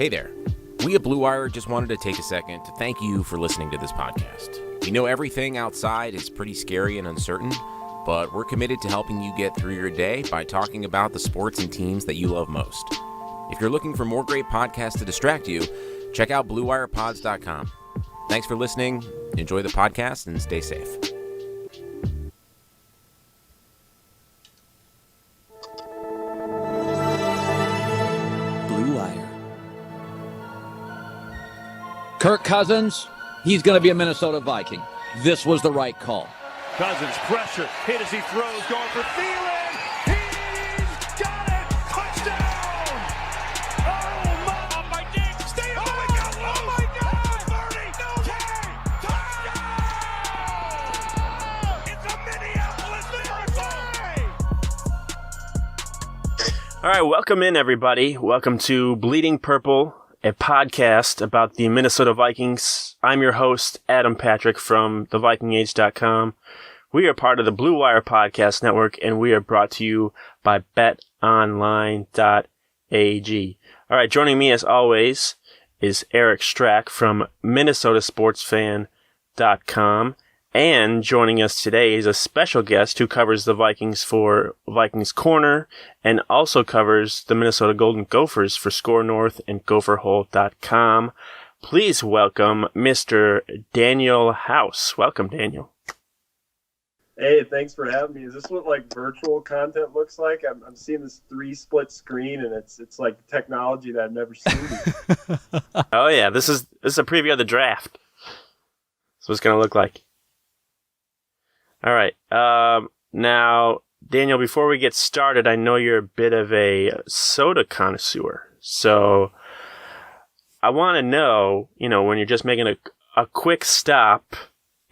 Hey there. We at Blue Wire just wanted to take a second to thank you for listening to this podcast. We know everything outside is pretty scary and uncertain, but we're committed to helping you get through your day by talking about the sports and teams that you love most. If you're looking for more great podcasts to distract you, check out BlueWirePods.com. Thanks for listening, enjoy the podcast, and stay safe. Blue Wire. Kirk Cousins, he's going to be a Minnesota Viking. This was the right call. Cousins, pressure, hit as he throws, going for Thielen. He's got it! Touchdown! Oh my Diggs, stay on! Oh my God! 30, no 10, touchdown! It's a Minneapolis Miracle! All right, welcome in, everybody. Welcome to Bleeding Purple, a podcast about the Minnesota Vikings. I'm your host, Adam Patrick from thevikingage.com. We are part of the Blue Wire Podcast Network, and we are brought to you by BetOnline.ag. All right, joining me as always is Eric Strack from MinnesotaSportsFan.com. And joining us today is a special guest who covers the Vikings for Vikings Corner and also covers the Minnesota Golden Gophers for Score North and GopherHole.com. Please welcome Mr. Daniel House. Welcome, Daniel. Hey, thanks for having me. Is this what like virtual content looks like? I'm seeing this 3-split screen, and it's like technology that I've never seen before. Oh yeah, this is a preview of the draft. That's what it's gonna look like. All right. Now, Daniel, before we get started, I know you're a bit of a soda connoisseur. So I want to know, when you're just making a quick stop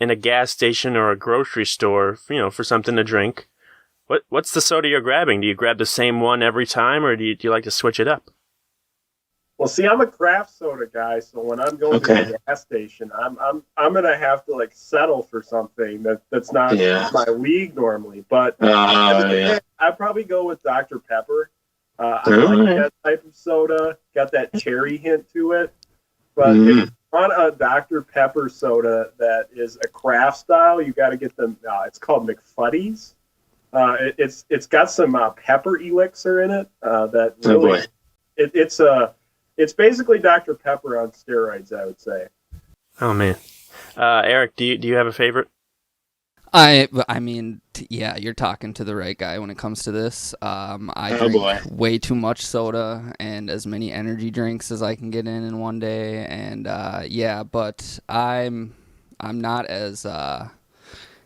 in a gas station or a grocery store, for something to drink, what's the soda you're grabbing? Do you grab the same one every time, or do you like to switch it up? Well, see, I'm a craft soda guy, so when I'm going to a gas station, I'm gonna have to like settle for something that's not my league normally. But I probably go with Dr. Pepper. I like that type of soda. Got that cherry hint to it. But if you want a Dr. Pepper soda that is a craft style, you got to get them. It's called McFuddy's. It's got some pepper elixir in it. That really, it's basically Dr. Pepper on steroids, I would say. Oh man, Eric, do you have a favorite? I mean, you're talking to the right guy when it comes to this. I drink way too much soda and as many energy drinks as I can get in one day, and but I'm not as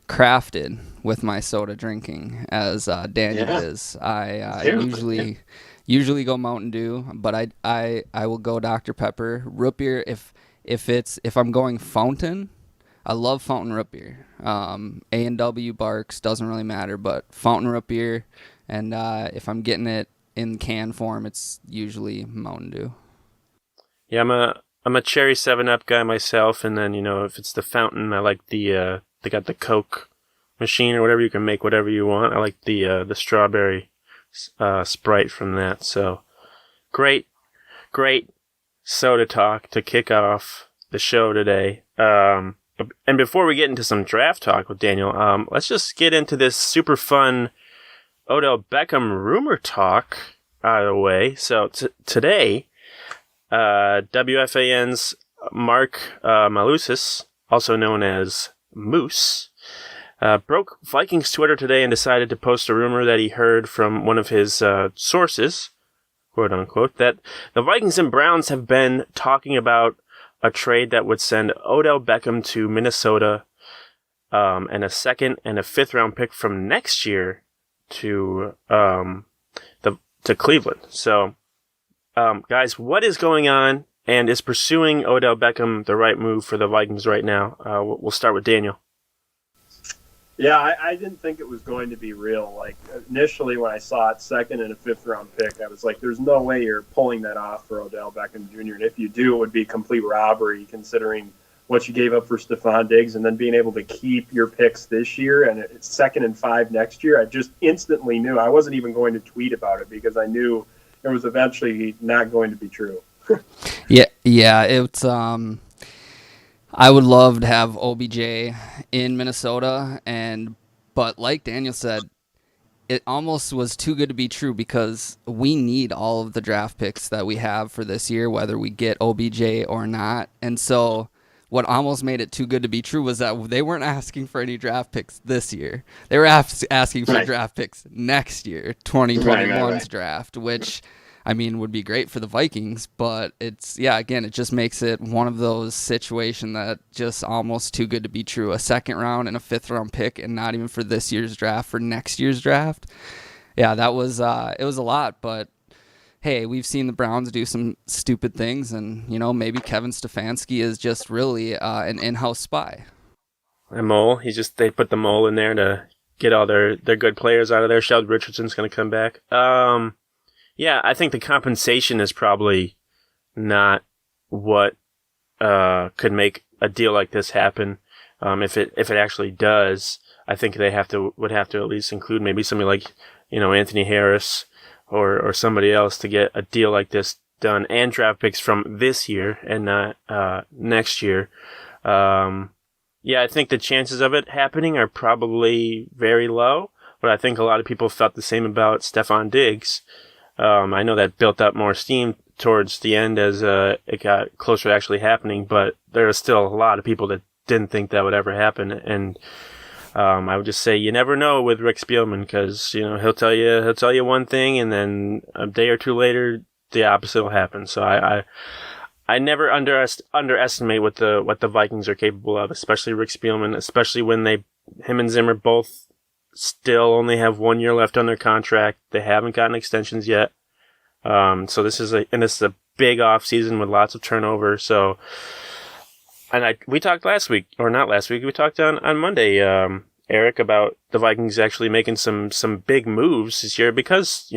crafted with my soda drinking as Daniel is. I usually go Mountain Dew, but I will go Dr. Pepper. Root beer if I'm going fountain. I love fountain root beer. A&W, Barks, doesn't really matter, but fountain root beer, and if I'm getting it in can form, it's usually Mountain Dew. Yeah, I'm a cherry 7-Up guy myself, and then if it's the fountain, I like they got the Coke machine or whatever. You can make whatever you want. I like the strawberry Sprite from that. So great soda talk to kick off the show today. And before we get into some draft talk with Daniel, let's just get into this super fun Odell Beckham rumor talk out of the way. So today, WFAN's Mark Malusis, also known as Moose, broke Vikings Twitter today and decided to post a rumor that he heard from one of his sources, quote unquote, that the Vikings and Browns have been talking about a trade that would send Odell Beckham to Minnesota, and a 2nd and a 5th round pick from next year to Cleveland. So, guys, what is going on, and is pursuing Odell Beckham the right move for the Vikings right now? We'll start with Daniel. Yeah, I didn't think it was going to be real. Like, initially when I saw it, 2nd and a 5th round pick, I was like, there's no way you're pulling that off for Odell Beckham Jr. And if you do, it would be complete robbery considering what you gave up for Stephon Diggs and then being able to keep your picks this year and it's 2nd and 5 next year. I just instantly knew. I wasn't even going to tweet about it because I knew it was eventually not going to be true. Yeah, it's I would love to have OBJ in Minnesota, but like Daniel said, it almost was too good to be true because we need all of the draft picks that we have for this year, whether we get OBJ or not. And so what almost made it too good to be true was that they weren't asking for any draft picks this year. They were asking for draft picks next year, 2021's draft, which, I mean, would be great for the Vikings. But again, it just makes it one of those situations that just almost too good to be true. A second round and a fifth round pick, and not even for this year's draft, for next year's draft. Yeah, that was it was a lot, but hey, we've seen the Browns do some stupid things, and, maybe Kevin Stefanski is just really an in-house spy. A mole. They put the mole in there to get all their good players out of there. Sheldon Richardson's going to come back. Yeah, I think the compensation is probably not what could make a deal like this happen. If it actually does, I think they would have to at least include maybe somebody like, Anthony Harris or somebody else to get a deal like this done, and draft picks from this year and not next year. Yeah, I think the chances of it happening are probably very low, but I think a lot of people felt the same about Stephon Diggs. I know that built up more steam towards the end as it got closer to actually happening, but there are still a lot of people that didn't think that would ever happen. And I would just say you never know with Rick Spielman, because he'll tell you one thing, and then a day or two later the opposite will happen. So I never underestimate what the Vikings are capable of, especially Rick Spielman, especially when him and Zimmer both still only have 1 year left on their contract. They haven't gotten extensions yet. So this is a big off season with lots of turnover. So, and we talked we talked on Monday, Eric, about the Vikings actually making some big moves this year because,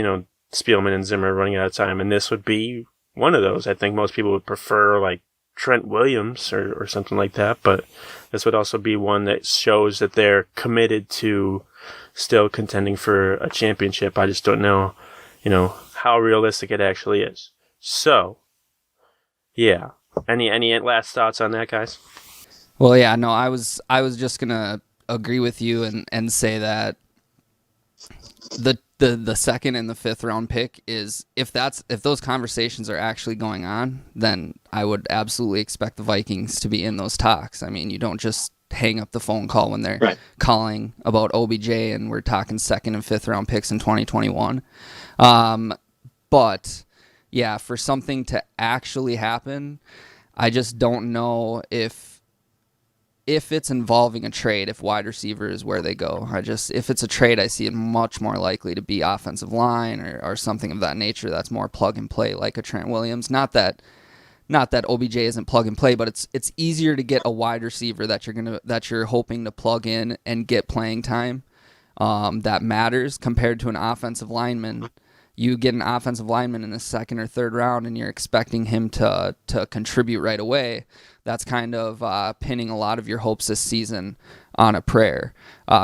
Spielman and Zimmer are running out of time, and this would be one of those. I think most people would prefer like Trent Williams or something like that, but this would also be one that shows that they're committed to still contending for a championship. I just don't know, how realistic it actually is. So, yeah. Any last thoughts on that, guys? Well, yeah, no, I was just gonna agree with you and say that the second and the fifth round pick is, if those conversations are actually going on, then I would absolutely expect the Vikings to be in those talks. I mean, you don't just hang up the phone call when they're calling about OBJ and we're talking second and fifth round picks in 2021. But yeah, for something to actually happen, I just don't know if it's involving a trade, if wide receiver is where they go. If it's a trade, I see it much more likely to be offensive line or something of that nature that's more plug and play, like a Trent Williams. Not that OBJ isn't plug and play, but it's easier to get a wide receiver that you're hoping to plug in and get playing time that matters, compared to an offensive lineman. You get an offensive lineman in the second or third round and you're expecting him to contribute right away. That's kind of pinning a lot of your hopes this season on a prayer,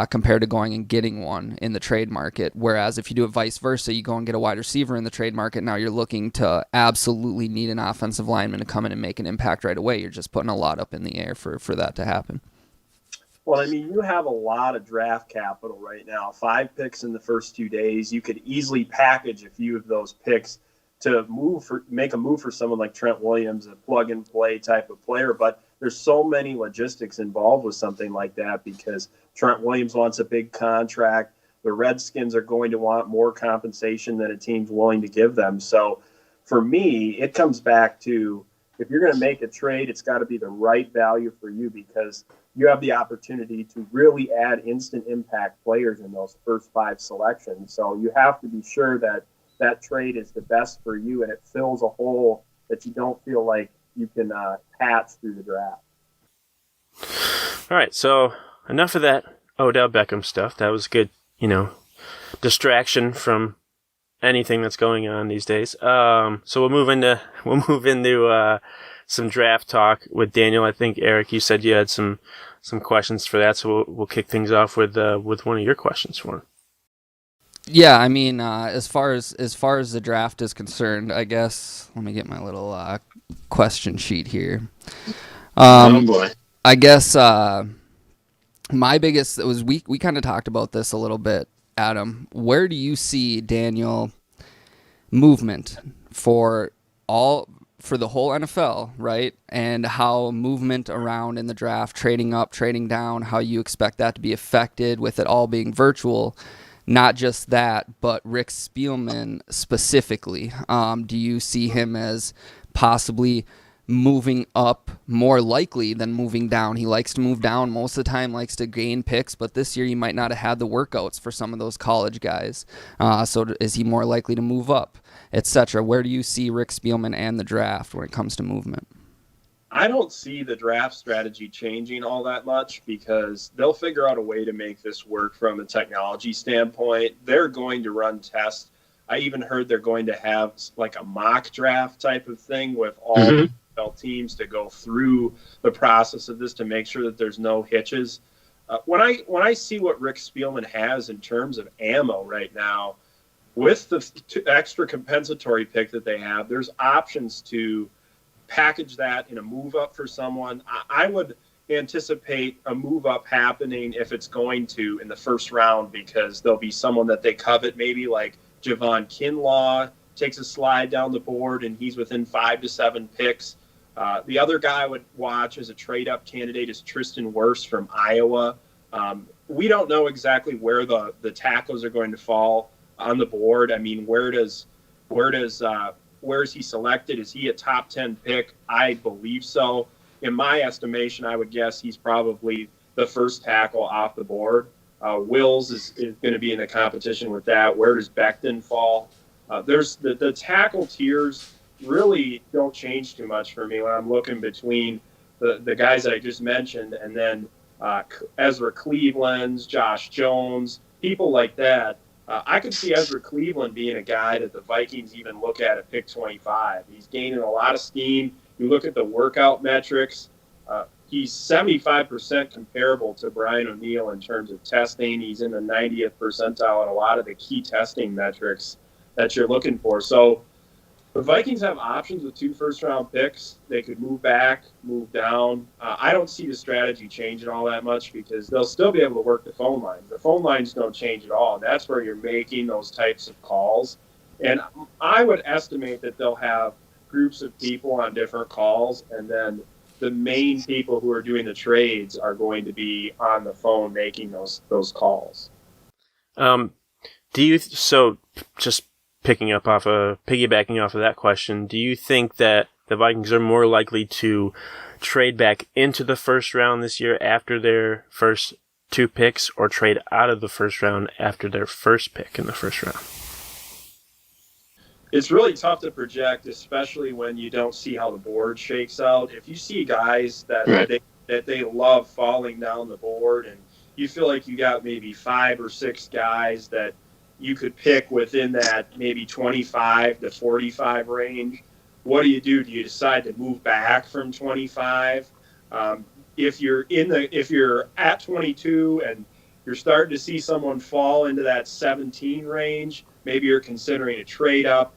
compared to going and getting one in the trade market. Whereas if you do it vice versa, you go and get a wide receiver in the trade market, now you're looking to absolutely need an offensive lineman to come in and make an impact right away. You're just putting a lot up in the air for that to happen. Well, I mean, you have a lot of draft capital right now. 5 picks in the first 2 days. You could easily package a few of those picks to make a move for someone like Trent Williams, a plug-and-play type of player. But there's so many logistics involved with something like that, because Trent Williams wants a big contract. The Redskins are going to want more compensation than a team's willing to give them. So for me, it comes back to, if you're going to make a trade, it's got to be the right value for you, because you have the opportunity to really add instant impact players in those first 5 selections. So you have to be sure that that trade is the best for you and it fills a hole that you don't feel like you can patch through the draft. All right, so enough of that Odell Beckham stuff. That was good, distraction from anything that's going on these days. So we'll move into some draft talk with Daniel. I think, Eric, you said you had some questions for that, so we'll kick things off with one of your questions for him. Yeah, I mean, as far as the draft is concerned, I guess let me get my little question sheet here. Oh boy. I guess my biggest was we kind of talked about this a little bit, Adam. Where do you see Daniel movement for the whole NFL, right? And how movement around in the draft, trading up, trading down, how you expect that to be affected with it all being virtual. Not just that, but Rick Spielman specifically. Do you see him as possibly moving up more likely than moving down? He likes to move down most of the time, likes to gain picks, but this year he might not have had the workouts for some of those college guys. So is he more likely to move up, etc.? Where do you see Rick Spielman and the draft when it comes to movement? I don't see the draft strategy changing all that much because they'll figure out a way to make this work from a technology standpoint. They're going to run tests. I even heard they're going to have like a mock draft type of thing with all NFL teams to go through the process of this to make sure that there's no hitches. When I see what Rick Spielman has in terms of ammo right now, with the extra compensatory pick that they have, there's options to package that in a move up for someone. I would anticipate a move up happening if it's going to in the first round because there'll be someone that they covet, maybe like Javon Kinlaw takes a slide down the board and he's within 5 to 7 picks. The other guy I would watch as a trade up candidate is Tristan Wirfs from Iowa. We don't know exactly where the tackles are going to fall on the board. I mean, where is he selected? Is he a top 10 pick? I believe so. In my estimation, I would guess he's probably the first tackle off the board. Wills is going to be in the competition with that. Where does Becton fall? There's the tackle tiers really don't change too much for me when I'm looking between the guys that I just mentioned and then Ezra Cleveland's, Josh Jones, people like that. I could see Ezra Cleveland being a guy that the Vikings even look at pick 25. He's gaining a lot of steam. You look at the workout metrics. He's 75% comparable to Brian O'Neill in terms of testing. He's in the 90th percentile in a lot of the key testing metrics that you're looking for. So the Vikings have options with 2 first-round picks. They could move back, move down. I don't see the strategy changing all that much because they'll still be able to work the phone lines. The phone lines don't change at all. That's where you're making those types of calls. And I would estimate that they'll have groups of people on different calls, and then the main people who are doing the trades are going to be on the phone making those calls. Just piggybacking off of that question, do you think that the Vikings are more likely to trade back into the first round this year after their first 2 picks or trade out of the first round after their first pick in the first round? It's really tough to project, especially when you don't see how the board shakes out. If you see guys that they love falling down the board and you feel like you got maybe 5 or 6 guys that you could pick within that maybe 25 to 45 range, what do? Do you decide to move back from 25? If you're at 22 and you're starting to see someone fall into that 17 range, maybe you're considering a trade up.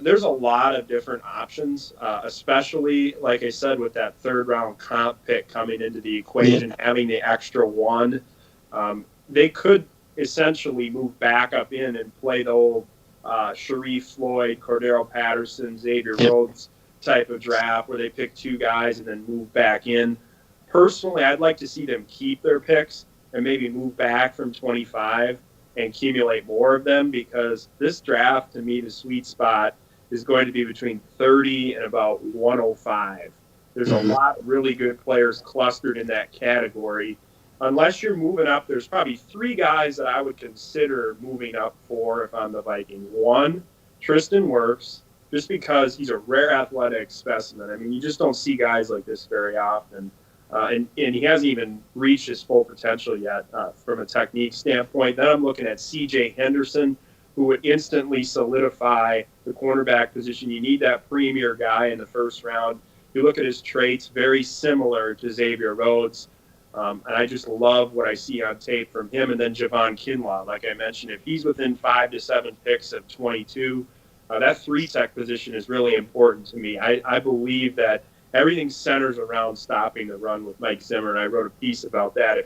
There's a lot of different options, especially, like I said, with that 3rd round comp pick coming into the equation, having the extra 1. They could essentially move back up in and play the old Sharif Floyd, Cordero Patterson, Xavier Rhodes type of draft where they pick 2 guys and then move back in. Personally, I'd like to see them keep their picks and maybe move back from 25 and accumulate more of them because this draft, to me, the sweet spot is going to be between 30 and about 105. There's a lot of really good players clustered in that category. Unless you're moving up, there's probably 3 guys that I would consider moving up for if I'm the Vikings. 1, Tristan Wirfs, just because he's a rare athletic specimen. I mean, you just don't see guys like this very often. And he hasn't even reached his full potential yet from a technique standpoint. Then I'm looking at C.J. Henderson, who would instantly solidify the cornerback position. You need that premier guy in the first round. You look at his traits, very similar to Xavier Rhodes. And I just love what I see on tape from him. And then Javon Kinlaw, like I mentioned, if he's within 5 to 7 picks of 22, that 3-tech position is really important to me. I believe that everything centers around stopping the run with Mike Zimmer, and I wrote a piece about that.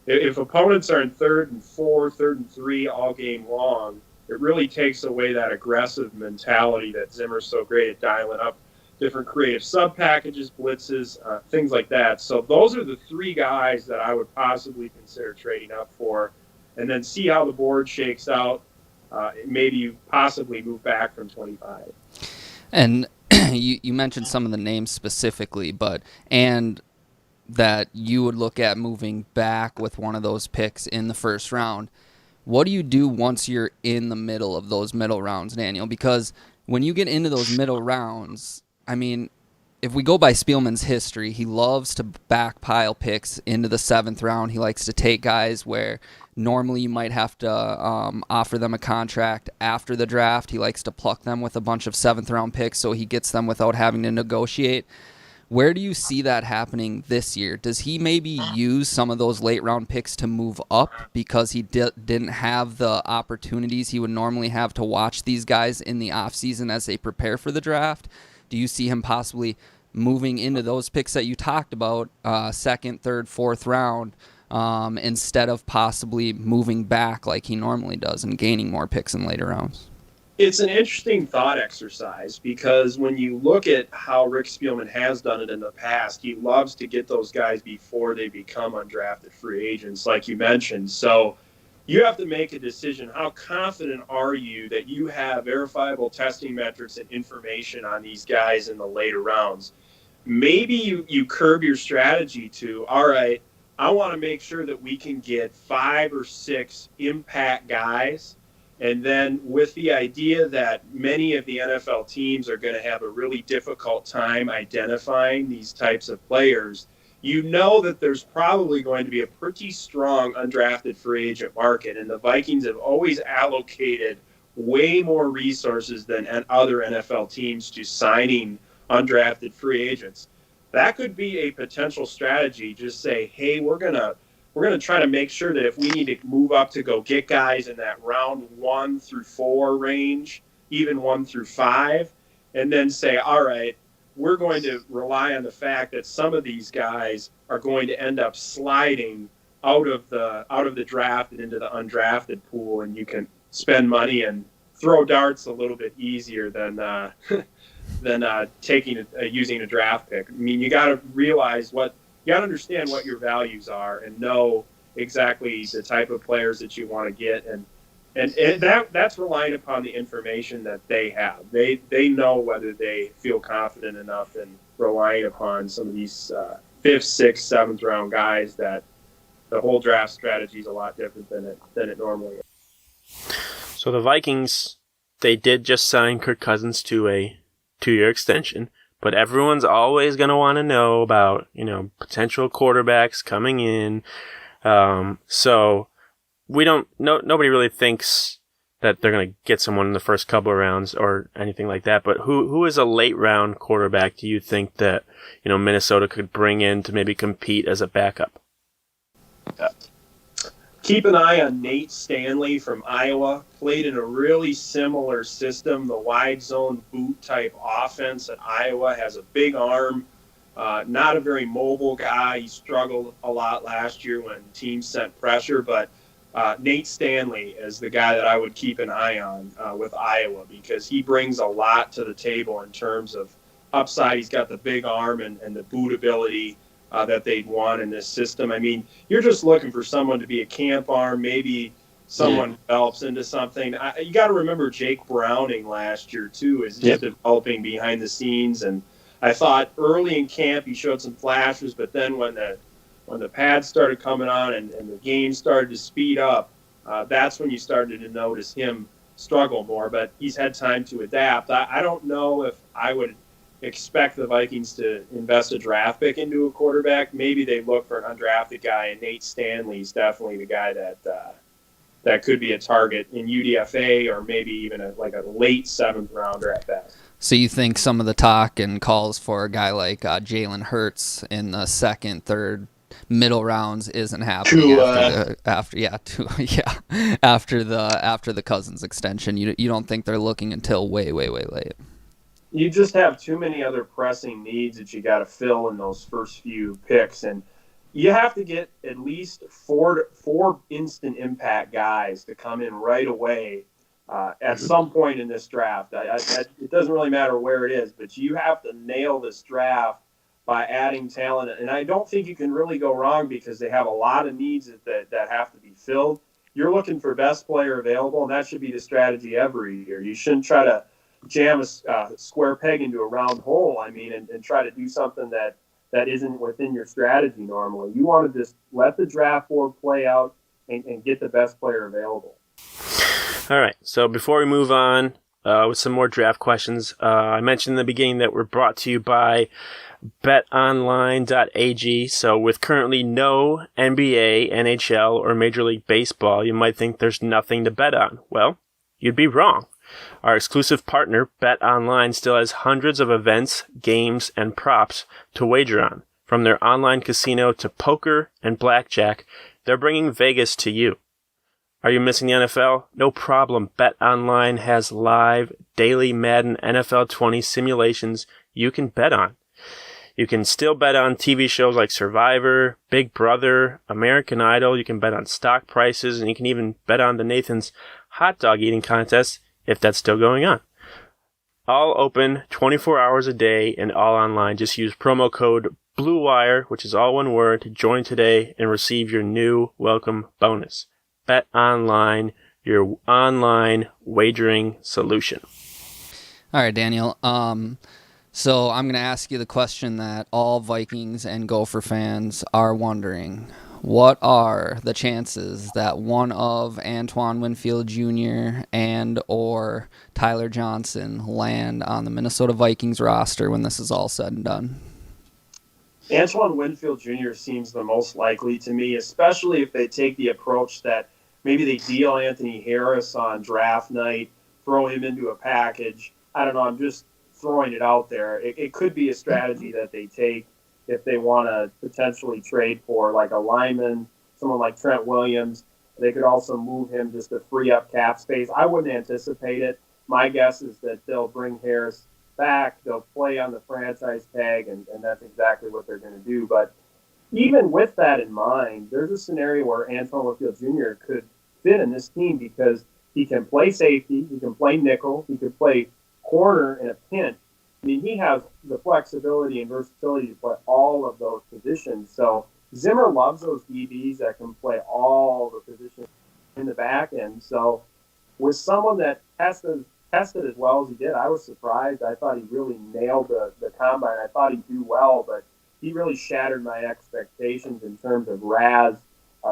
If opponents are in 3rd and 4, 3rd and 3 all game long, it really takes away that aggressive mentality that Zimmer's so great at dialing up different creative sub packages, blitzes, things like that. So those are the 3 guys that I would possibly consider trading up for, and then see how the board shakes out. Maybe you possibly move back from 25. And you mentioned some of the names specifically, and that you would look at moving back with one of those picks in the first round. What do you do once you're in the middle of those middle rounds, Daniel? Because when you get into those middle rounds, I mean, if we go by Spielman's history, he loves to backpile picks into the 7th round. He likes to take guys where normally you might have to offer them a contract after the draft. He likes to pluck them with a bunch of 7th-round picks so he gets them without having to negotiate. Where do you see that happening this year? Does he maybe use some of those late-round picks to move up because he didn't have the opportunities he would normally have to watch these guys in the offseason as they prepare for the draft? Do you see him possibly moving into those picks that you talked about, 2nd, 3rd, 4th round, instead of possibly moving back like he normally does and gaining more picks in later rounds? It's an interesting thought exercise, because when you look at how Rick Spielman has done it in the past, he loves to get those guys before they become undrafted free agents, like you mentioned. So you have to make a decision. How confident are you that you have verifiable testing metrics and information on these guys in the later rounds? Maybe you curb your strategy to, all right, I want to make sure that we can get 5 or 6 impact guys. And then with the idea that many of the NFL teams are going to have a really difficult time identifying these types of players, you know that there's probably going to be a pretty strong undrafted free agent market. And the Vikings have always allocated way more resources than other NFL teams to signing undrafted free agents. That could be a potential strategy. Just say, hey, we're gonna try to make sure that if we need to move up to go get guys in that round 1 through 4 range, even 1 through 5, and then say, all right, we're going to rely on the fact that some of these guys are going to end up sliding out of the draft and into the undrafted pool, and you can spend money and throw darts a little bit easier than using a draft pick. I mean, you got to realize you got to understand what your values are and know exactly the type of players that you want to get, and that's relying upon the information that they have. They know whether they feel confident enough in relying upon some of these 5th, 6th, 7th round guys that the whole draft strategy is a lot different than it normally is. So the Vikings, they did just sign Kirk Cousins to a 2-year extension, but everyone's always going to want to know about, potential quarterbacks coming in. So nobody really thinks that they're going to get someone in the first couple of rounds or anything like that. But who is a late round quarterback do you think that, Minnesota could bring in to maybe compete as a backup? Keep an eye on Nate Stanley from Iowa. Played in a really similar system, the wide zone boot type offense at Iowa. Has a big arm, not a very mobile guy. He struggled a lot last year when teams sent pressure, but Nate Stanley is the guy that I would keep an eye on with Iowa, because he brings a lot to the table in terms of upside. He's got the big arm and the boot ability that they'd want in this system. I mean, you're just looking for someone to be a camp arm, maybe someone develops into something. You got to remember Jake Browning last year, too, is just developing behind the scenes. And I thought early in camp he showed some flashes, but then when the pads started coming on and the game started to speed up, that's when you started to notice him struggle more. But he's had time to adapt. I don't know if I would expect the Vikings to invest a draft pick into a quarterback. Maybe they look for an undrafted guy, and Nate Stanley's definitely the guy that could be a target in UDFA, or maybe even a late 7th rounder at best. So you think some of the talk and calls for a guy like Jalen Hurts in the 2nd, 3rd, middle rounds isn't happening after the Cousins extension. You don't think they're looking until way late. You just have too many other pressing needs that you got to fill in those first few picks, and you have to get at least four instant impact guys to come in right away at some point in this draft. It doesn't really matter where it is, but you have to nail this draft by adding talent. And I don't think you can really go wrong because they have a lot of needs that have to be filled. You're looking for best player available, and that should be the strategy every year. You shouldn't try to jam a square peg into a round hole, and try to do something that isn't within your strategy normally. You want to just let the draft board play out and get the best player available. All right, so before we move on with some more draft questions, I mentioned in the beginning that we're brought to you by BetOnline.ag. So with currently no NBA, NHL, or Major League Baseball, you might think there's nothing to bet on. Well, you'd be wrong. Our exclusive partner, BetOnline, still has hundreds of events, games, and props to wager on. From their online casino to poker and blackjack, they're bringing Vegas to you. Are you missing the NFL? No problem. BetOnline has live, daily Madden NFL 20 simulations you can bet on. You can still bet on TV shows like Survivor, Big Brother, American Idol. You can bet on stock prices, and you can even bet on the Nathan's hot dog eating contest if that's still going on. All open 24 hours a day and all online. Just use promo code BLUEWIRE, which is all one word, to join today and receive your new welcome bonus. Bet Online, your online wagering solution. All right, Daniel. So I'm going to ask you the question that all Vikings and Gopher fans are wondering. What are the chances that one of Antoine Winfield Jr. and or Tyler Johnson land on the Minnesota Vikings roster when this is all said and done? Antoine Winfield Jr. seems the most likely to me, especially if they take the approach that maybe they deal Anthony Harris on draft night, throw him into a package. I don't know. I'm just throwing it out there. It could be a strategy that they take if they want to potentially trade for like a lineman, someone like Trent Williams. They could also move him just to free up cap space. I wouldn't anticipate it. My guess is that they'll bring Harris back. They'll play on the franchise tag, and that's exactly what they're going to do. But even with that in mind, there's a scenario where Antoine Winfield Jr. could fit in this team because he can play safety, he can play nickel, he can play corner in a pinch. I mean, he has the flexibility and versatility to play all of those positions. So Zimmer loves those DBs that can play all the positions in the back end. So with someone that tested as well as he did, I was surprised. I thought he really nailed the combine. I thought he'd do well, but he really shattered my expectations in terms of RAS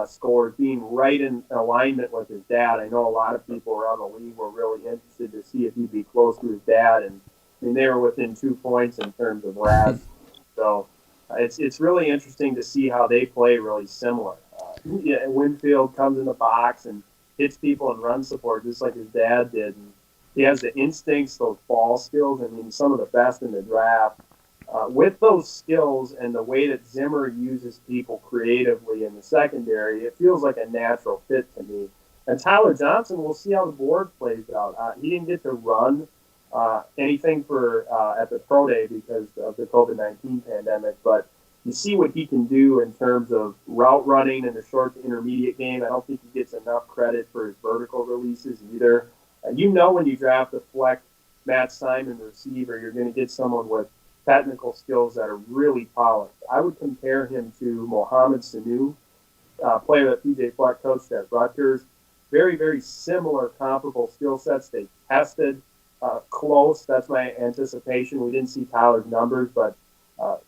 scores, being right in alignment with his dad. I know a lot of people around the league were really interested to see if he'd be close to his dad, and they were within 2 points in terms of RAS. So it's really interesting to see how they play really similar. Winfield comes in the box and hits people and run support just like his dad did. And he has the instincts, those ball skills. I mean, some of the best in the draft. With those skills and the way that Zimmer uses people creatively in the secondary, it feels like a natural fit to me. And Tyler Johnson, we'll see how the board plays out. He didn't get to run anything for at the pro day because of the COVID-19 pandemic, but you see what he can do in terms of route running in the short to intermediate game. I don't think he gets enough credit for his vertical releases either. When you draft a flex Matt Simon receiver, you're going to get someone with technical skills that are really polished. I would compare him to Mohamed Sanu, player that PJ Fleck coached at Rutgers. Very, very similar, comparable skill sets. They tested close. That's my anticipation. We didn't see Tyler's numbers, but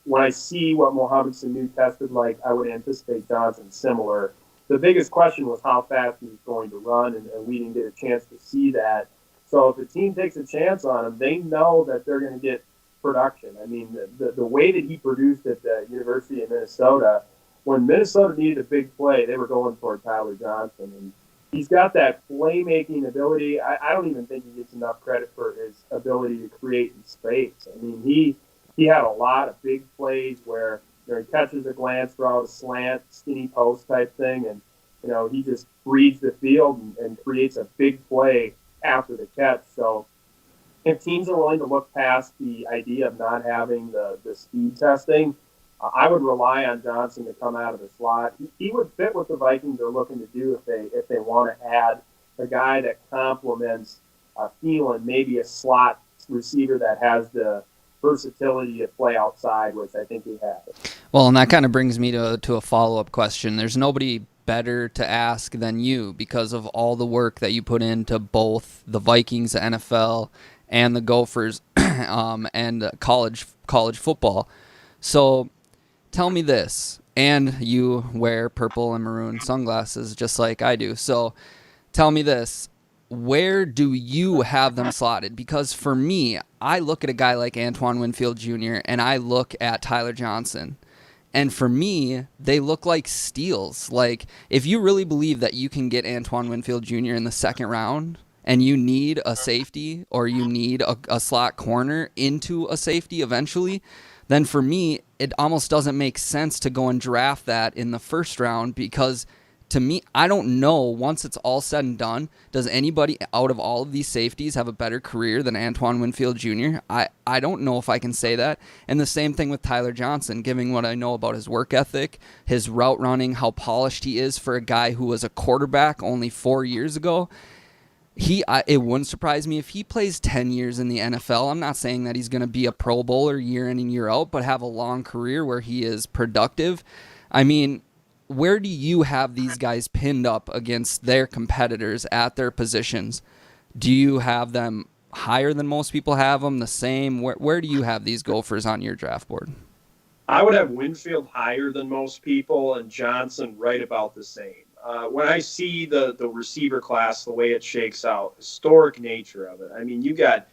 when I see what Mohamed Sanu tested like, I would anticipate Johnson similar. The biggest question was how fast he was going to run, and we didn't get a chance to see that. So if the team takes a chance on him, they know that they're going to get production. I mean, the way that he produced at the University of Minnesota, when Minnesota needed a big play, they were going for Tyler Johnson. And he's got that playmaking ability. I don't even think he gets enough credit for his ability to create in space. I mean, he had a lot of big plays where he catches a glance throughout a slant, skinny post type thing, and he just reads the field and creates a big play after the catch. So if teams are willing to look past the idea of not having the speed testing, I would rely on Johnson to come out of the slot. He would fit what the Vikings are looking to do if they want to add a guy that complements Thielen, maybe a slot receiver that has the versatility to play outside, which I think he has. Well, and that kind of brings me to a follow-up question. There's nobody better to ask than you because of all the work that you put into both the Vikings, the NFL, and the Gophers, and college football. So tell me this, and you wear purple and maroon sunglasses just like I do. So tell me this, where do you have them slotted? Because for me, I look at a guy like Antoine Winfield Jr. and I look at Tyler Johnson. And for me, they look like steals. Like, if you really believe that you can get Antoine Winfield Jr. in the second round and you need a safety or you need a slot corner into a safety eventually, then for me, it almost doesn't make sense to go and draft that in the first round because to me, I don't know, once it's all said and done, does anybody out of all of these safeties have a better career than Antoine Winfield Jr.? I don't know if I can say that. And the same thing with Tyler Johnson, given what I know about his work ethic, his route running, how polished he is for a guy who was a quarterback only 4 years ago. It wouldn't surprise me if he plays 10 years in the NFL. I'm not saying that he's going to be a Pro Bowler year in and year out, but have a long career where he is productive. I mean, where do you have these guys pinned up against their competitors at their positions? Do you have them higher than most people have them, the same? Where do you have these Gophers on your draft board? I would have Winfield higher than most people and Johnson right about the same. When I see the receiver class, the way it shakes out, historic nature of it. I mean, you got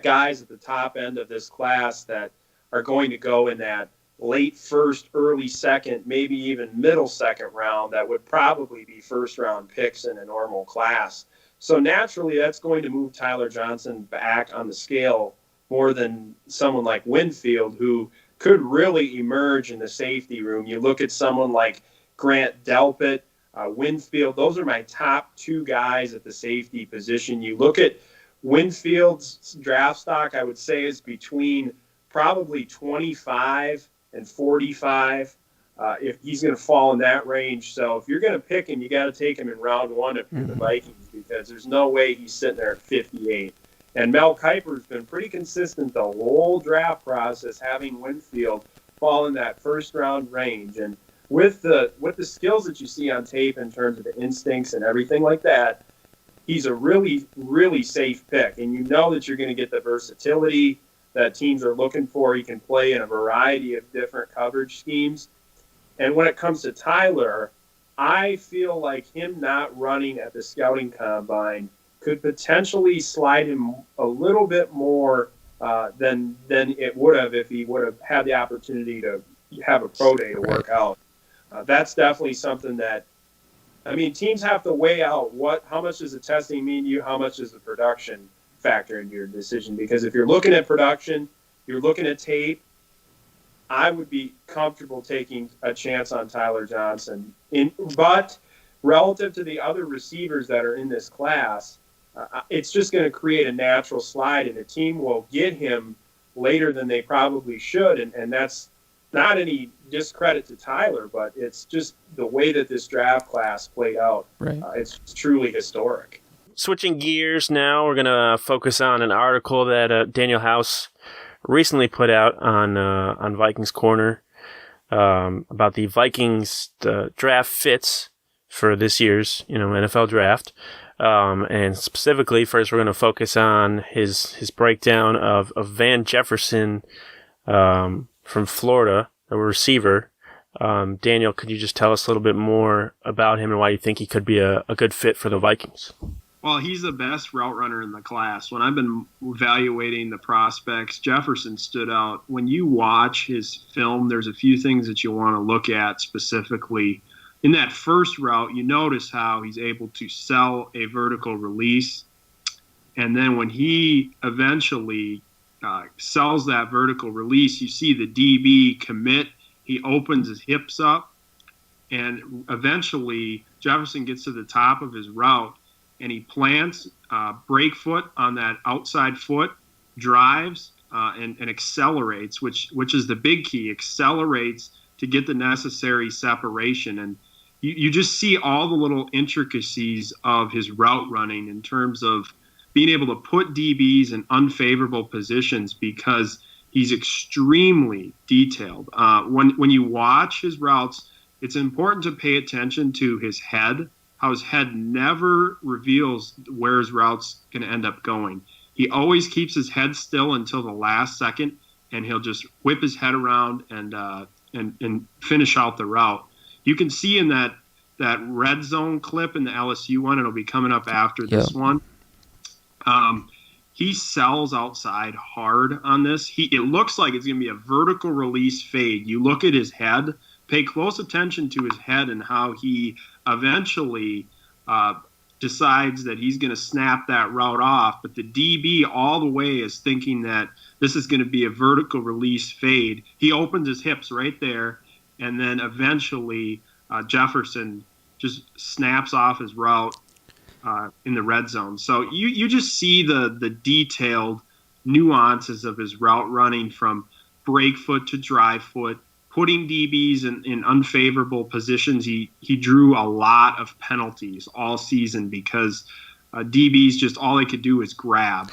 guys at the top end of this class that are going to go in that late first, early second, maybe even middle second round that would probably be first round picks in a normal class. So naturally, that's going to move Tyler Johnson back on the scale more than someone like Winfield, who could really emerge in the safety room. You look at someone like Grant Delpit, Winfield. Those are my top two guys at the safety position. You look at Winfield's draft stock, I would say, is between probably 25 and 45 if he's going to fall in that range. So if you're going to pick him, you got to take him in round one if you're the Vikings, because there's no way he's sitting there at 58. And Mel Kiper's been pretty consistent the whole draft process, having Winfield fall in that first round range. And with the skills that you see on tape in terms of the instincts and everything like that, he's a really, really safe pick. And you know that you're going to get the versatility that teams are looking for. He can play in a variety of different coverage schemes. And when it comes to Tyler, I feel like him not running at the scouting combine could potentially slide him a little bit more than it would have if he would have had the opportunity to have a pro day to work out. That's definitely something that, I mean, teams have to weigh out how much does the testing mean to you, how much does the production factor into your decision. Because if you're looking at production, you're looking at tape, I would be comfortable taking a chance on Tyler Johnson. But relative to the other receivers that are in this class, it's just going to create a natural slide, and the team will get him later than they probably should. And that's not any discredit to Tyler, but it's just the way that this draft class played out. Right. It's truly historic. Switching gears now, we're going to focus on an article that Daniel House recently put out on Vikings Corner about the Vikings draft fits for this year's NFL draft. And specifically, first we're going to focus on his breakdown of Van Jefferson from Florida, a receiver. Daniel, could you just tell us a little bit more about him and why you think he could be a good fit for the Vikings? Well, he's the best route runner in the class. When I've been evaluating the prospects, Jefferson stood out. When you watch his film, there's a few things that you want to look at specifically. In that first route, you notice how he's able to sell a vertical release. And then when he eventually sells that vertical release, you see the DB commit. he opens his hips up, and eventually Jefferson gets to the top of his route, and he plants break foot on that outside foot, drives, and accelerates, which is the big key, accelerates to get the necessary separation. And you just see all the little intricacies of his route running in terms of being able to put DBs in unfavorable positions because he's extremely detailed. When you watch his routes, it's important to pay attention to his head, how his head never reveals where his route's going to end up going. He always keeps his head still until the last second, and he'll just whip his head around and finish out the route. You can see in that red zone clip in the LSU one, it'll be coming up after this one. He sells outside hard on this. It looks like it's going to be a vertical release fade. You look at his head, pay close attention to his head and how he eventually decides that he's going to snap that route off. But the DB all the way is thinking that this is going to be a vertical release fade. He opens his hips right there, and then eventually Jefferson just snaps off his route in the red zone. So you just see the detailed nuances of his route running from break foot to drive foot, putting DBs in unfavorable positions. He drew a lot of penalties all season because DBs just all they could do is grab,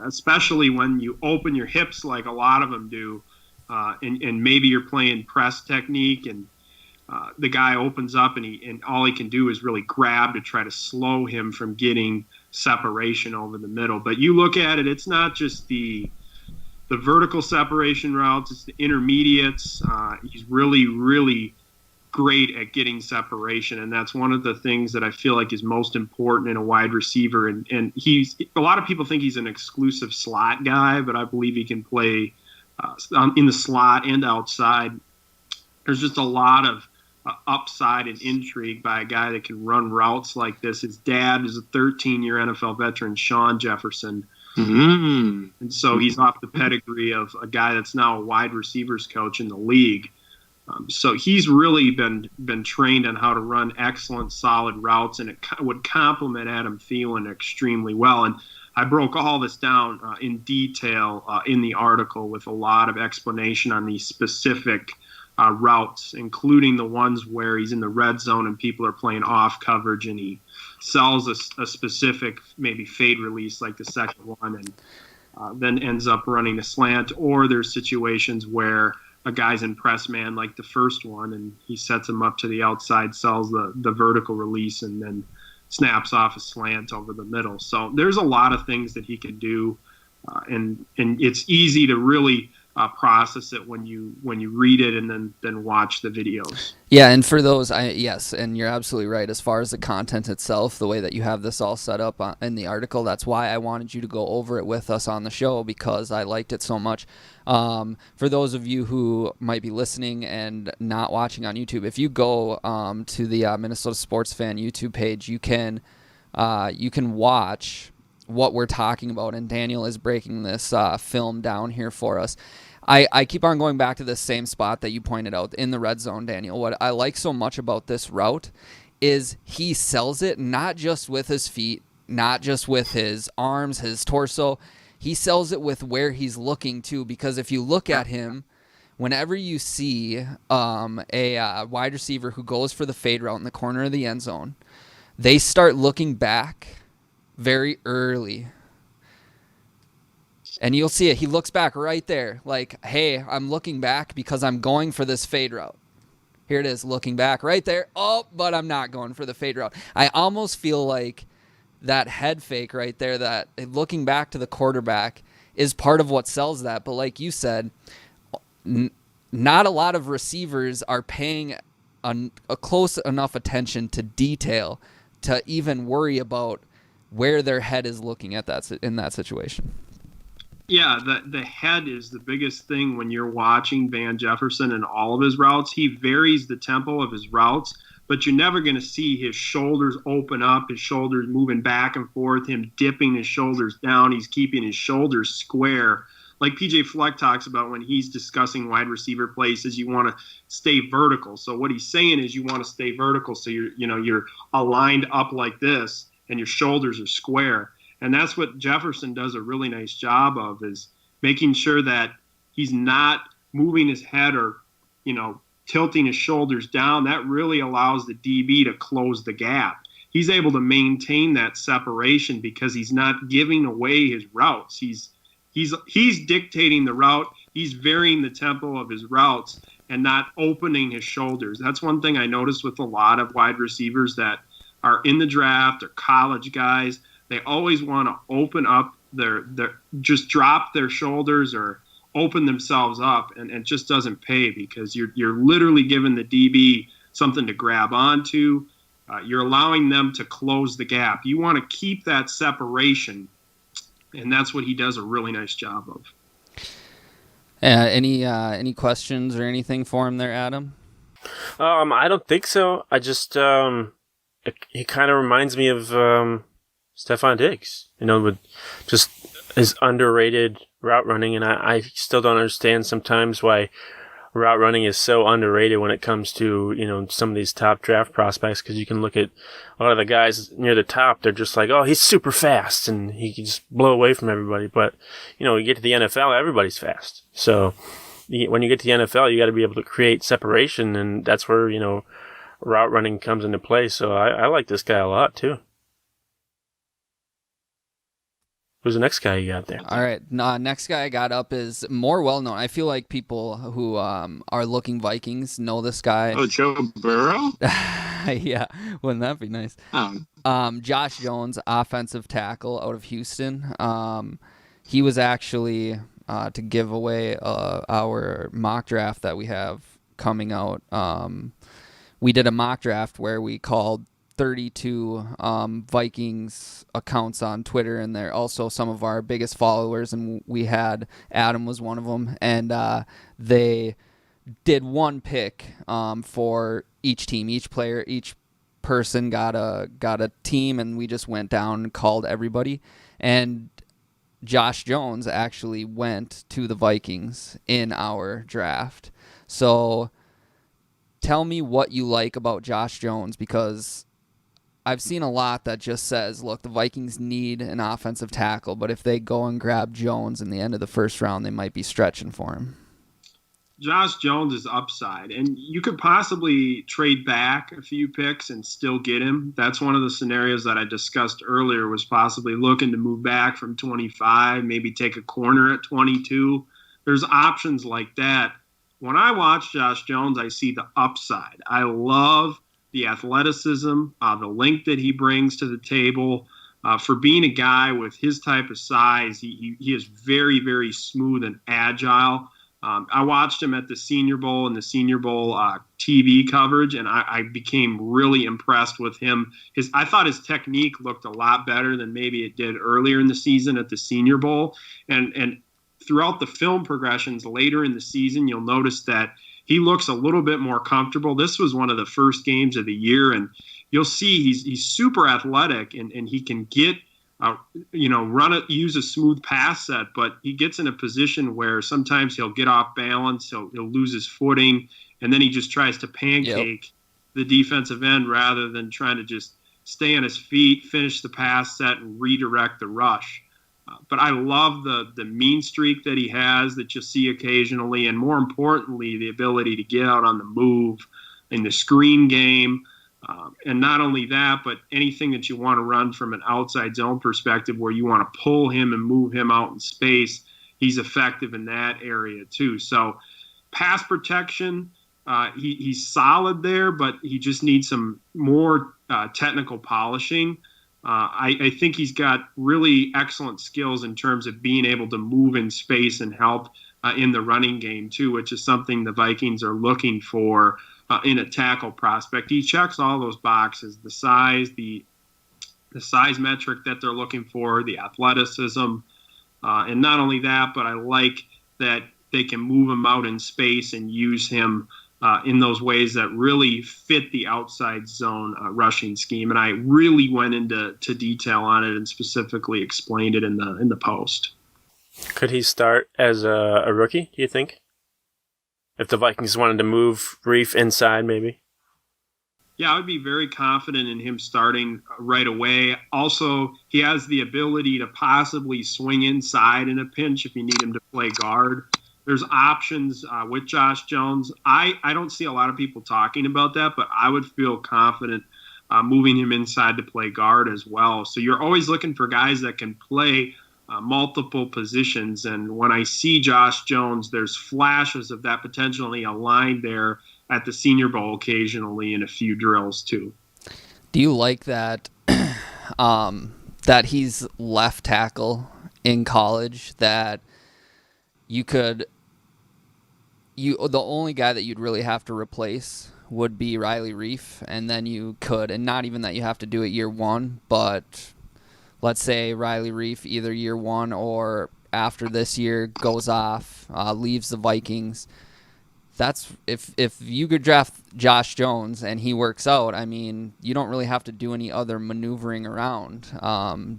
especially when you open your hips like a lot of them do, and maybe you're playing press technique and the guy opens up and all he can do is really grab to try to slow him from getting separation over the middle. But you look at it, it's not just the vertical separation routes, it's the intermediates. He's really, really great at getting separation, and that's one of the things that I feel like is most important in a wide receiver. And a lot of people think he's an exclusive slot guy, but I believe he can play in the slot and outside. There's just a lot of upside and intrigue by a guy that can run routes like this. His dad is a 13-year NFL veteran, Sean Jefferson. Mm-hmm. And so he's off the pedigree of a guy that's now a wide receivers coach in the league. So he's really been trained on how to run excellent, solid routes, and it would complement Adam Thielen extremely well. And I broke all this down in detail in the article with a lot of explanation on these specific routes, including the ones where he's in the red zone and people are playing off coverage and he sells a specific maybe fade release like the second one and then ends up running a slant. Or there's situations where a guy's in press man like the first one and he sets him up to the outside, sells the vertical release, and then snaps off a slant over the middle. So there's a lot of things that he can do, and it's easy to really process it when you read it and then watch the videos. Yeah, and for those, yes, and you're absolutely right. As far as the content itself, the way that you have this all set up in the article, that's why I wanted you to go over it with us on the show, because I liked it so much. For those of you who might be listening and not watching on YouTube, if you go to the Minnesota Sports Fan YouTube page, you can watch what we're talking about, and Daniel is breaking this film down here for us. I keep on going back to the same spot that you pointed out in the red zone, Daniel. What I like so much about this route is he sells it not just with his feet, not just with his arms, his torso. He sells it with where he's looking to, because if you look at him, whenever you see a wide receiver who goes for the fade route in the corner of the end zone, they start looking back very early. And you'll see it. He looks back right there like, hey, I'm looking back because I'm going for this fade route. Here it is, looking back right there. Oh, but I'm not going for the fade route. I almost feel like that head fake right there, that looking back to the quarterback, is part of what sells that. But like you said, not a lot of receivers are paying a close enough attention to detail to even worry about where their head is looking at that in that situation. Yeah, the head is the biggest thing when you're watching Van Jefferson and all of his routes. He varies the tempo of his routes, but you're never going to see his shoulders open up, his shoulders moving back and forth, him dipping his shoulders down. He's keeping his shoulders square like PJ Fleck talks about when he's discussing wide receiver plays, is you want to stay vertical. So what he's saying is you want to stay vertical, so you're aligned up like this, and your shoulders are square. And that's what Jefferson does a really nice job of, is making sure that he's not moving his head or, tilting his shoulders down. That really allows the DB to close the gap. He's able to maintain that separation because he's not giving away his routes. He's dictating the route. He's varying the tempo of his routes and not opening his shoulders. That's one thing I noticed with a lot of wide receivers that are in the draft or college guys. They always want to open up their just drop their shoulders or open themselves up, and it just doesn't pay because you're literally giving the DB something to grab onto. You're allowing them to close the gap. You want to keep that separation, and that's what he does a really nice job of. Any questions or anything for him there, Adam? I don't think so. I just he kind of reminds me of Stephon Diggs, with just his underrated route running, and I still don't understand sometimes why route running is so underrated when it comes to, some of these top draft prospects, because you can look at a lot of the guys near the top, they're just like, oh, he's super fast, and he can just blow away from everybody. But, you get to the NFL, everybody's fast. So when you get to the NFL, you got to be able to create separation, and that's where, route running comes into play. So I like this guy a lot, too. Who's the next guy you got there? All right. Next guy I got up is more well-known. I feel like people who are looking Vikings know this guy. Oh, Joe Burrow? Yeah. Wouldn't that be nice? Josh Jones, offensive tackle out of Houston. He was actually, to give away our mock draft that we have coming out, we did a mock draft where we called 32 Vikings accounts on Twitter, and they're also some of our biggest followers, and we had Adam was one of them, and they did one pick for each team. Each player, each person got a team, and we just went down and called everybody, and Josh Jones actually went to the Vikings in our draft. So tell me what you like about Josh Jones, because I've seen a lot that just says, look, the Vikings need an offensive tackle, but if they go and grab Jones in the end of the first round, they might be stretching for him. Josh Jones is upside, and you could possibly trade back a few picks and still get him. That's one of the scenarios that I discussed earlier, was possibly looking to move back from 25, maybe take a corner at 22. There's options like that. When I watch Josh Jones, I see the upside. I love the athleticism, the length that he brings to the table. For being a guy with his type of size, he is very, very smooth and agile. I watched him at the Senior Bowl and the Senior Bowl TV coverage, and I became really impressed with him. I thought his technique looked a lot better than maybe it did earlier in the season at the Senior Bowl. And throughout the film progressions later in the season, you'll notice that he looks a little bit more comfortable. This was one of the first games of the year, and you'll see he's super athletic, and he can get, use a smooth pass set, but he gets in a position where sometimes he'll get off balance, he'll lose his footing, and then he just tries to pancake the defensive end rather than trying to just stay on his feet, finish the pass set, and redirect the rush. But I love the mean streak that he has that you'll see occasionally, and more importantly, the ability to get out on the move in the screen game. And not only that, but anything that you want to run from an outside zone perspective where you want to pull him and move him out in space, he's effective in that area too. So pass protection, he's solid there, but he just needs some more technical polishing. I think he's got really excellent skills in terms of being able to move in space and help in the running game too, which is something the Vikings are looking for in a tackle prospect. He checks all those boxes: the size, the size metric that they're looking for, the athleticism, and not only that, but I like that they can move him out in space and use him in those ways that really fit the outside zone rushing scheme. And I really went into detail on it and specifically explained it in the post. Could he start as a rookie, do you think? If the Vikings wanted to move Reef inside, maybe? Yeah, I would be very confident in him starting right away. Also, he has the ability to possibly swing inside in a pinch if you need him to play guard. There's options with Josh Jones. I don't see a lot of people talking about that, but I would feel confident moving him inside to play guard as well. So you're always looking for guys that can play multiple positions. And when I see Josh Jones, there's flashes of that potentially aligned there at the Senior Bowl occasionally in a few drills too. Do you like that that he's left tackle in college, that the only guy that you'd really have to replace would be Riley Reef, and then you could, and not even that you have to do it year one, but let's say Riley Reef either year one or after this year goes off, leaves the Vikings. That's if you could draft Josh Jones and he works out, I mean, you don't really have to do any other maneuvering around.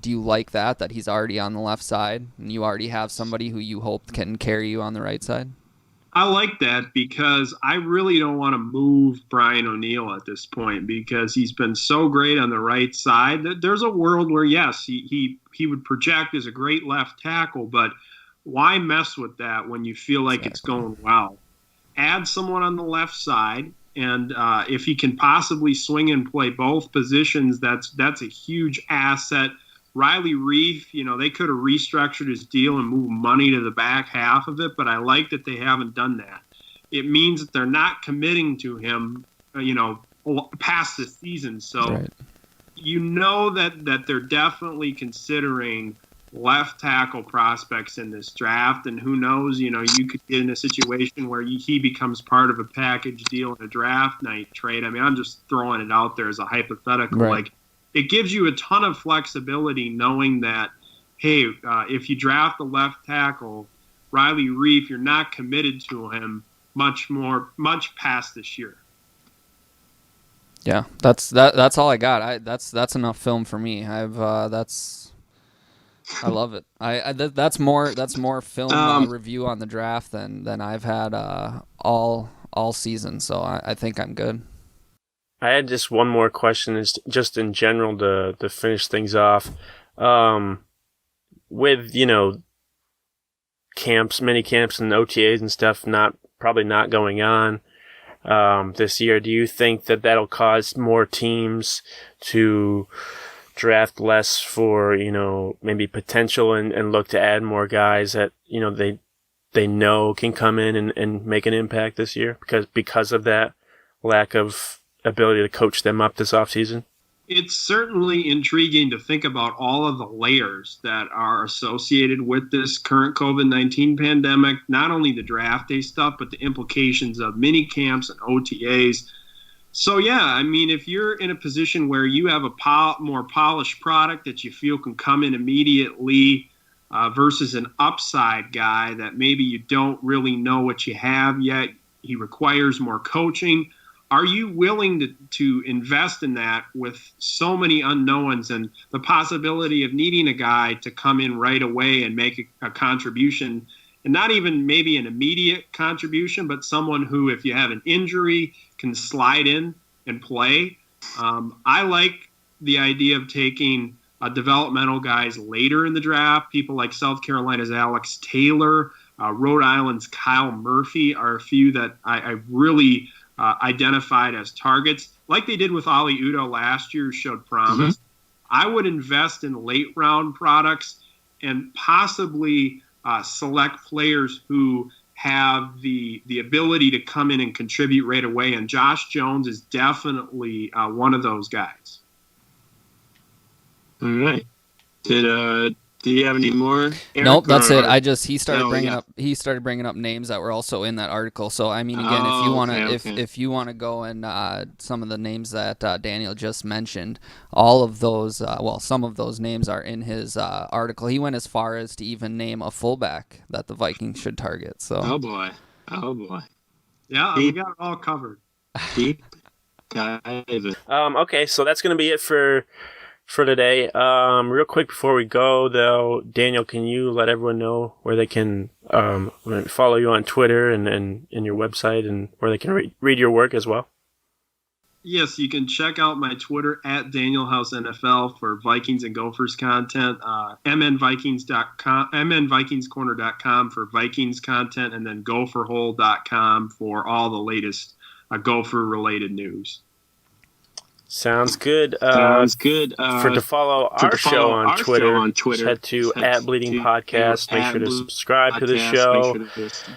Do you like that he's already on the left side and you already have somebody who you hope can carry you on the right side? I like that because I really don't want to move Brian O'Neill at this point because he's been so great on the right side. There's a world where, yes, he would project as a great left tackle, but why mess with that when you feel like it's going well? Add someone on the left side, and if he can possibly swing and play both positions, that's a huge asset. Riley Reef, they could have restructured his deal and moved money to the back half of it, but I like that they haven't done that. It means that they're not committing to him, past the season. So right. That they're definitely considering left tackle prospects in this draft, and who knows, you could get in a situation where he becomes part of a package deal in a draft night trade. I mean, I'm just throwing it out there as a hypothetical. Right. Like, it gives you a ton of flexibility knowing that, hey, if you draft the left tackle, Riley Reef, you're not committed to him much past this year. Yeah, that's all I got. That's enough film for me. I love it. That's more film review on the draft than I've had all season. So I think I'm good. I had just one more question, is just in general to finish things off. With camps, mini camps, and OTAs and stuff probably not going on this year. Do you think that that'll cause more teams to draft less for maybe potential and look to add more guys that they know can come in and make an impact this year because of that lack of ability to coach them up this offseason? It's certainly intriguing to think about all of the layers that are associated with this current COVID-19 pandemic, not only the draft day stuff, but the implications of mini camps and OTAs. So, yeah, I mean, if you're in a position where you have a more polished product that you feel can come in immediately versus an upside guy that maybe you don't really know what you have yet, he requires more coaching. Are you willing to invest in that with so many unknowns and the possibility of needing a guy to come in right away and make a contribution, and not even maybe an immediate contribution, but someone who, if you have an injury, can slide in and play? I like the idea of taking developmental guys later in the draft. People like South Carolina's Alex Taylor, Rhode Island's Kyle Murphy are a few that I really identified as targets, like they did with Ali Udoh last year, who showed promise. I would invest in late round products and possibly select players who have the ability to come in and contribute right away. And Josh Jones is definitely one of those guys. All right. Do you have any more, Eric? Nope, that's it. He started bringing up names that were also in that article. So I mean, again, if you want to go and some of the names that Daniel just mentioned, all of those, some of those names are in his article. He went as far as to even name a fullback that the Vikings should target. So oh boy, yeah, we got it all covered. Deep dive. Okay, so that's gonna be it for for today. Real quick before we go, though, Daniel, can you let everyone know where they can follow you on Twitter and your website, and where they can read your work as well? Yes, you can check out my Twitter at DanielHouseNFL for Vikings and Gophers content. MNVikingsCorner.com for Vikings content, and then Gopherhole.com for all the latest Gopher-related news. Sounds good. To follow our show on Twitter, just head to @BleedingPodcast. Make sure to subscribe to the show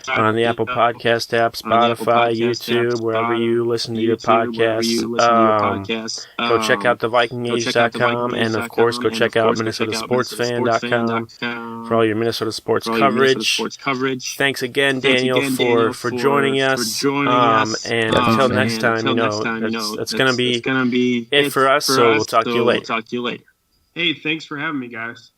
on the Apple Podcast app, Spotify, YouTube, wherever you listen to your podcasts. Go check out thevikingage.com, and of course, go check out MinnesotaSportsFan.com for all your Minnesota sports coverage. Thanks again, Daniel, for joining us. And until next time, that's going to be it for us, so we'll talk to you later. Hey, thanks for having me, guys.